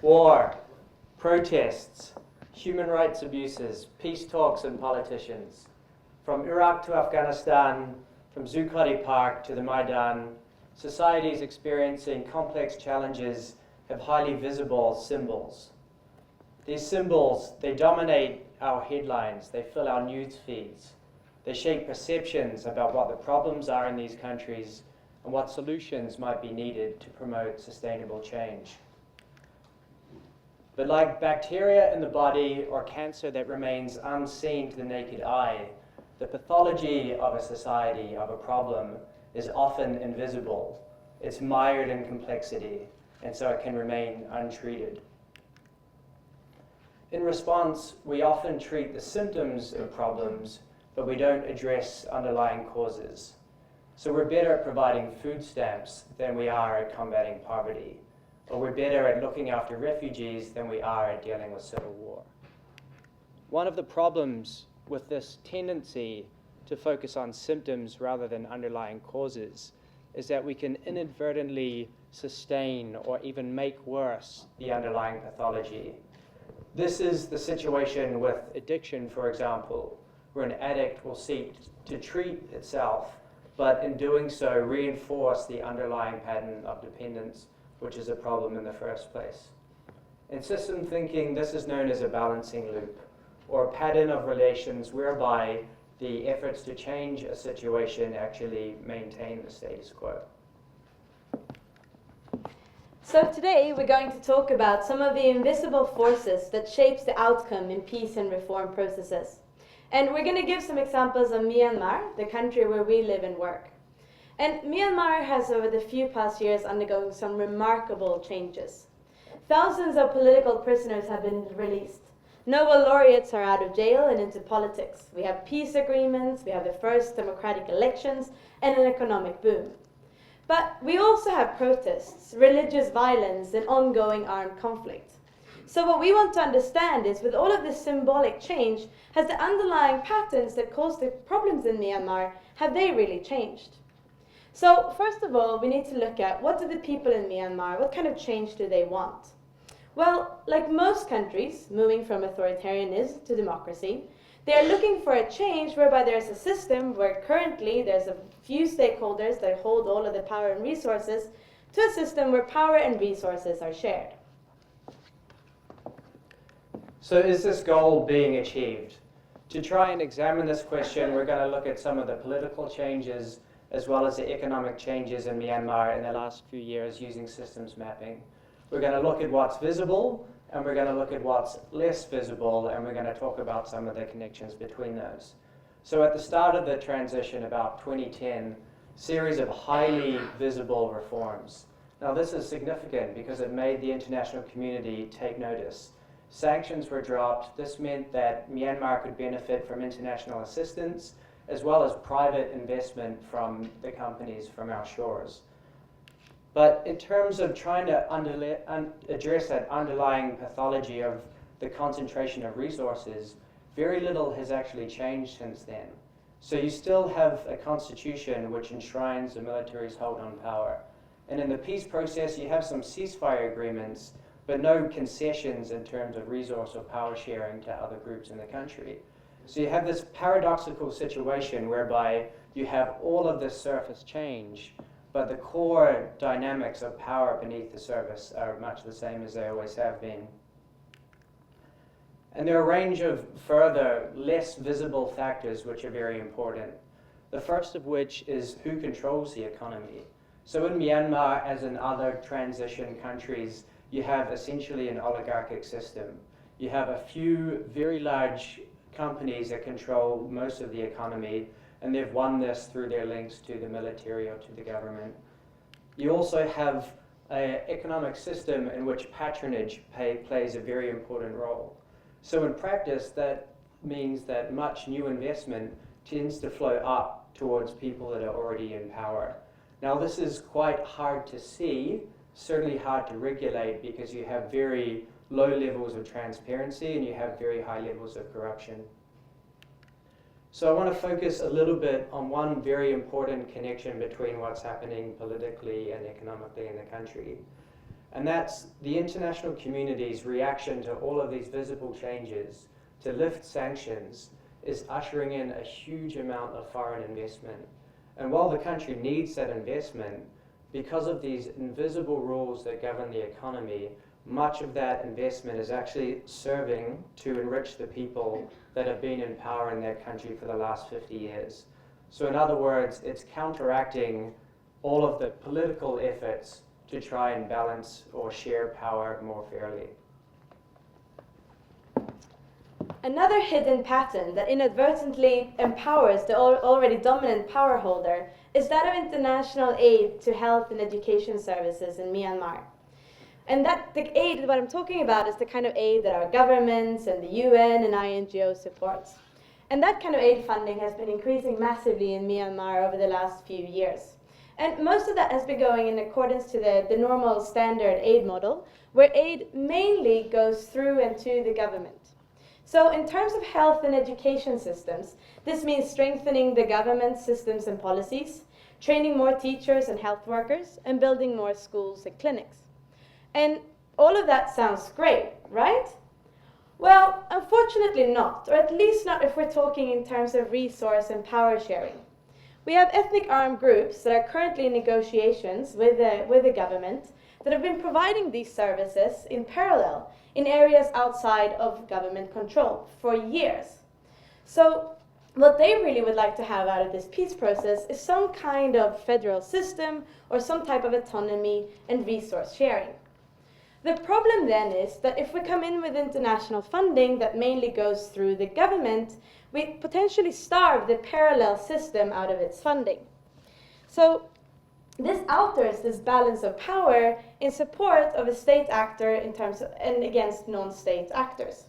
war, protests, human rights abuses, peace talks and politicians. From Iraq to Afghanistan, from Zuccotti Park to the Maidan, societies experiencing complex challenges have highly visible symbols. These symbols, they dominate our headlines, they fill our news feeds, they shape perceptions about what the problems are in these countries and what solutions might be needed to promote sustainable change. But like bacteria in the body or cancer that remains unseen to the naked eye, the pathology of a society, of a problem, is often invisible. It's mired in complexity, and so it can remain untreated. In response, we often treat the symptoms of problems, but we don't address underlying causes. So we're better at providing food stamps than we are at combating poverty, or we're better at looking after refugees than we are at dealing with civil war. One of the problems with this tendency to focus on symptoms rather than underlying causes is that we can inadvertently sustain or even make worse the underlying pathology. This is the situation with addiction, for example, where an addict will seek to treat itself, but in doing so reinforce the underlying pattern of dependence, which is a problem in the first place. In system thinking, this is known as a balancing loop, or a pattern of relations whereby the efforts to change a situation actually maintain the status quo. So today we're going to talk about some of the invisible forces that shapes the outcome in peace and reform processes. And we're going to give some examples of Myanmar, the country where we live and work. And Myanmar has over the few past years undergone some remarkable changes. Thousands of political prisoners have been released. Nobel laureates are out of jail and into politics. We have peace agreements, we have the first democratic elections, and an economic boom. But we also have protests, religious violence, and ongoing armed conflict. So what we want to understand is, with all of this symbolic change, has the underlying patterns that cause the problems in Myanmar, have they really changed? So first of all, we need to look at, what do the people in Myanmar, what kind of change do they want? Well, like most countries moving from authoritarianism to democracy, they are looking for a change whereby there's a system where currently there's a few stakeholders that hold all of the power and resources, to a system where power and resources are shared. So is this goal being achieved? To try and examine this question, we're going to look at some of the political changes as well as the economic changes in Myanmar in the last few years using systems mapping. We're going to look at what's visible, and we're going to look at what's less visible, and we're going to talk about some of the connections between those. So at the start of the transition, about 2010, series of highly visible reforms. Now this is significant because it made the international community take notice. Sanctions were dropped. This meant that Myanmar could benefit from international assistance as well as private investment from the companies from our shores. But in terms of trying to address that underlying pathology of the concentration of resources, very little has actually changed since then. So you still have a constitution which enshrines the military's hold on power. And in the peace process, you have some ceasefire agreements, but no concessions in terms of resource or power sharing to other groups in the country. So you have this paradoxical situation whereby you have all of this surface change, but the core dynamics of power beneath the surface are much the same as they always have been. And there are a range of further, less visible factors which are very important. The first of which is who controls the economy. So in Myanmar, as in other transition countries, you have essentially an oligarchic system. You have a few very large companies that control most of the economy, and they've won this through their links to the military or to the government. You also have an economic system in which patronage plays a very important role. So in practice, that means that much new investment tends to flow up towards people that are already in power. Now this is quite hard to see, certainly hard to regulate, because you have very low levels of transparency and you have very high levels of corruption. So I want to focus a little bit on one very important connection between what's happening politically and economically in the country. And that's the international community's reaction to all of these visible changes to lift sanctions is ushering in a huge amount of foreign investment. And while the country needs that investment, because of these invisible rules that govern the economy, much of that investment is actually serving to enrich the people that have been in power in their country for the last 50 years. So in other words, it's counteracting all of the political efforts to try and balance or share power more fairly. Another hidden pattern that inadvertently empowers the already dominant power holder is that of international aid to health and education services in Myanmar. And that the aid, what I'm talking about, is the kind of aid that our governments and the UN and INGO supports. And that kind of aid funding has been increasing massively in Myanmar over the last few years. And most of that has been going in accordance to the normal standard aid model, where aid mainly goes through and to the government. So in terms of health and education systems, this means strengthening the government systems and policies, training more teachers and health workers, and building more schools and clinics. And all of that sounds great, right? Well, unfortunately not, or at least not if we're talking in terms of resource and power sharing. We have ethnic armed groups that are currently in negotiations with the government that have been providing these services in parallel in areas outside of government control for years. So what they really would like to have out of this peace process is some kind of federal system or some type of autonomy and resource sharing. The problem then is that if we come in with international funding that mainly goes through the government, we potentially starve the parallel system out of its funding. So this alters this balance of power in support of a state actor in terms of, and against non-state actors.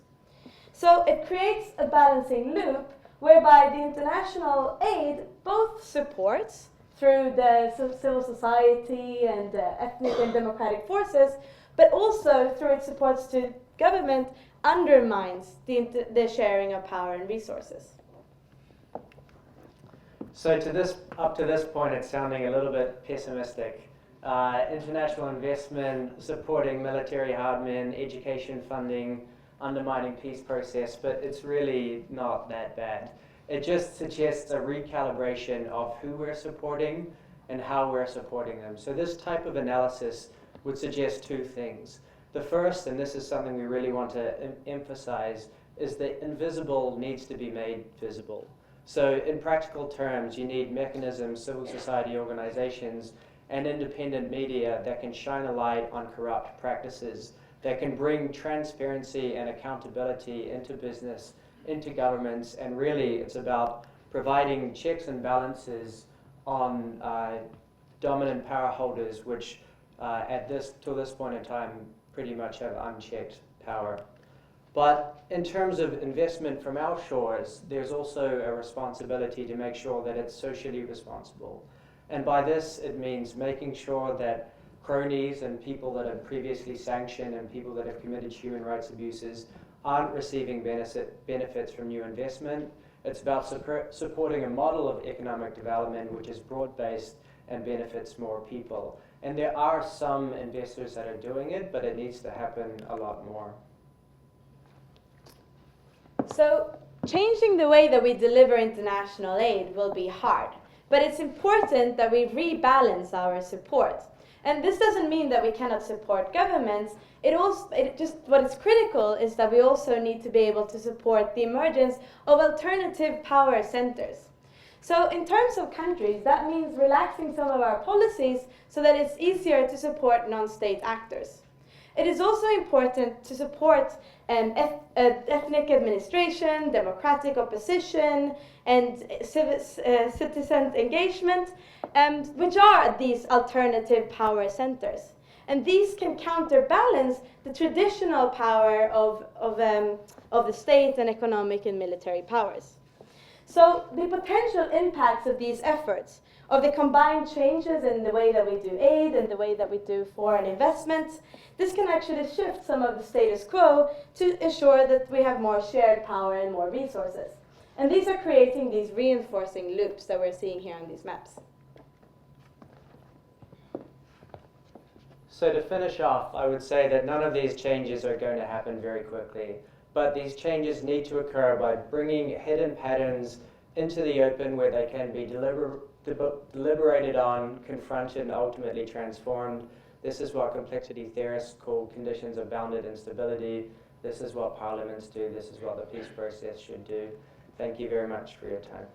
So it creates a balancing loop whereby the international aid both supports through the civil society and ethnic and democratic forces, but also through its supports to government undermines the sharing of power and resources. So up to this point, it's sounding a little bit pessimistic. International investment, supporting military hardmen, education funding, undermining peace process, but it's really not that bad. It just suggests a recalibration of who we're supporting and how we're supporting them. So this type of analysis would suggest two things. The first, and this is something we really want to emphasize, is that invisible needs to be made visible. So in practical terms, you need mechanisms, civil society organizations, and independent media that can shine a light on corrupt practices, that can bring transparency and accountability into business, into governments, and really it's about providing checks and balances on dominant power holders, which till this point in time pretty much have unchecked power. But in terms of investment from our shores, there's also a responsibility to make sure that it's socially responsible. And by this, it means making sure that cronies and people that have previously sanctioned and people that have committed human rights abuses aren't receiving benefits from new investment. It's about supporting a model of economic development which is broad-based and benefits more people. And there are some investors that are doing it, but it needs to happen a lot more. So changing the way that we deliver international aid will be hard, but it's important that we rebalance our support. And this doesn't mean that we cannot support governments. What is critical is that we also need to be able to support the emergence of alternative power centers. So in terms of countries, that means relaxing some of our policies so that it's easier to support non-state actors. It is also important to support ethnic administration, democratic opposition, and citizen engagement, which are these alternative power centers. And these can counterbalance the traditional power of the state and economic and military powers. So the potential impacts of these efforts, of the combined changes in the way that we do aid and the way that we do foreign investments, this can actually shift some of the status quo to ensure that we have more shared power and more resources. And these are creating these reinforcing loops that we're seeing here on these maps. So to finish off, I would say that none of these changes are going to happen very quickly, but these changes need to occur by bringing hidden patterns into the open where they can be deliberated on, confronted, and ultimately transformed. This is what complexity theorists call conditions of bounded instability. This is what parliaments do. This is what the peace process should do. Thank you very much for your time.